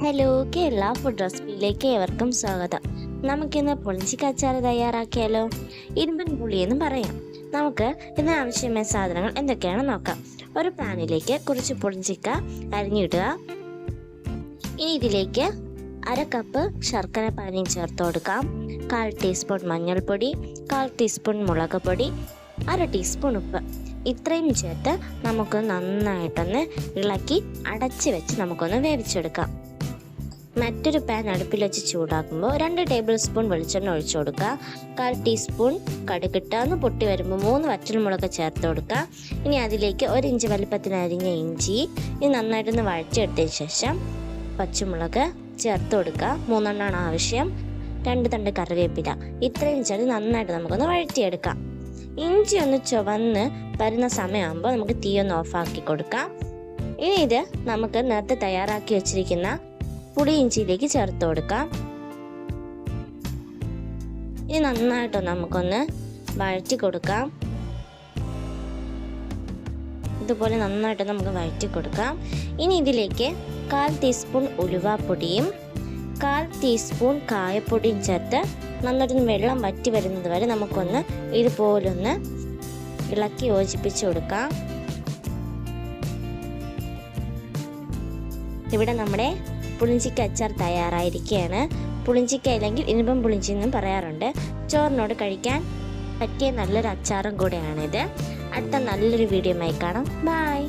Hello, Kerala food റെസിപ്പിയിലേക്ക് ഏവർക്കും സ്വാഗതം. നമുക്കിന്ന് പുളിഞ്ചിക്ക അച്ചാർ തയ്യാറാക്കിയാലോ? ഇരുമ്പൻ പുളി എന്ന് പറയാം. നമുക്ക് ഇതിന് ആവശ്യമായ സാധനങ്ങൾ എന്തൊക്കെയാണെന്ന് നോക്കാം. ഒരു പാനിലേക്ക് കുറച്ച് പുളിഞ്ചിക്ക അരിഞ്ഞിടുക. ഇനി ഇതിലേക്ക് അര കപ്പ് ശർക്കര പാനിയും ചേർത്ത് കൊടുക്കാം. 1/4 ടീസ്പൂൺ മഞ്ഞൾപ്പൊടി, 1/4 ടീസ്പൂൺ മുളക് പൊടി, 1/2 ടീസ്പൂൺ ഉപ്പ്. ഇത്രയും ചേർത്ത് നമുക്ക് നന്നായിട്ടൊന്ന് ഇളക്കി അടച്ച് വെച്ച് നമുക്കൊന്ന് വേവിച്ചെടുക്കാം. മറ്റൊരു പാൻ അടുപ്പിൽ വെച്ച് ചൂടാക്കുമ്പോൾ 2 ടേബിൾ സ്പൂൺ വെളിച്ചെണ്ണ ഒഴിച്ചു കൊടുക്കുക. 1/4 ടീസ്പൂൺ കടുകിട്ട ഒന്ന് പൊട്ടി വരുമ്പോൾ 3 വറ്റൽമുളക് ചേർത്ത് കൊടുക്കുക. ഇനി അതിലേക്ക് 1 ഇഞ്ച് വലുപ്പത്തിന് അരിഞ്ഞ ഇഞ്ചി നന്നായിട്ടൊന്ന് വഴറ്റിയെടുത്തതിന് ശേഷം പച്ചമുളക് ചേർത്ത് കൊടുക്കുക. 3 എണ്ണമാണ് ആവശ്യം. 2 തണ്ട് കറിവേപ്പില. ഇത്രയും ചേർത്ത് നന്നായിട്ട് നമുക്കൊന്ന് വഴറ്റിയെടുക്കാം. ഇഞ്ചി ഒന്ന് ചുവന്ന് വരുന്ന സമയമാകുമ്പോൾ നമുക്ക് തീ ഒന്ന് ഓഫാക്കി കൊടുക്കാം. ഇനി ഇത് നമുക്ക് നേരത്തെ തയ്യാറാക്കി വെച്ചിരിക്കുന്ന പുളി ഇഞ്ചിയിലേക്ക് ചേർത്ത് കൊടുക്കാം. ഇനി നന്നായിട്ട് നമുക്കൊന്ന് വഴറ്റി കൊടുക്കാം. ഇതുപോലെ നന്നായിട്ട് നമുക്ക് വഴറ്റി കൊടുക്കാം. ഇനി ഇതിലേക്ക് 1/4 ടീസ്പൂൺ ഉലുവാപ്പൊടിയും 1/4 ടീസ്പൂൺ കായപ്പൊടിയും ചേർത്ത് നന്നായിട്ടൊന്ന് വെള്ളം വറ്റി വരുന്നത് വരെ നമുക്കൊന്ന് ഇതുപോലൊന്ന് ഇളക്കി യോജിപ്പിച്ച് കൊടുക്കാം. ഇവിടെ നമ്മുടെ പുളിഞ്ചിക്ക അച്ചാർ തയ്യാറായിരിക്കുകയാണ്. പുളിഞ്ചിക്ക അല്ലെങ്കിൽ ഇരുമ്പൻ പുളിഞ്ചി എന്നും പറയാറുണ്ട്. ചോറിനോട് കഴിക്കാൻ പറ്റിയ നല്ലൊരു അച്ചാറും കൂടെയാണിത്. അടുത്ത നല്ലൊരു വീഡിയോയുമായി കാണാം. ബൈ.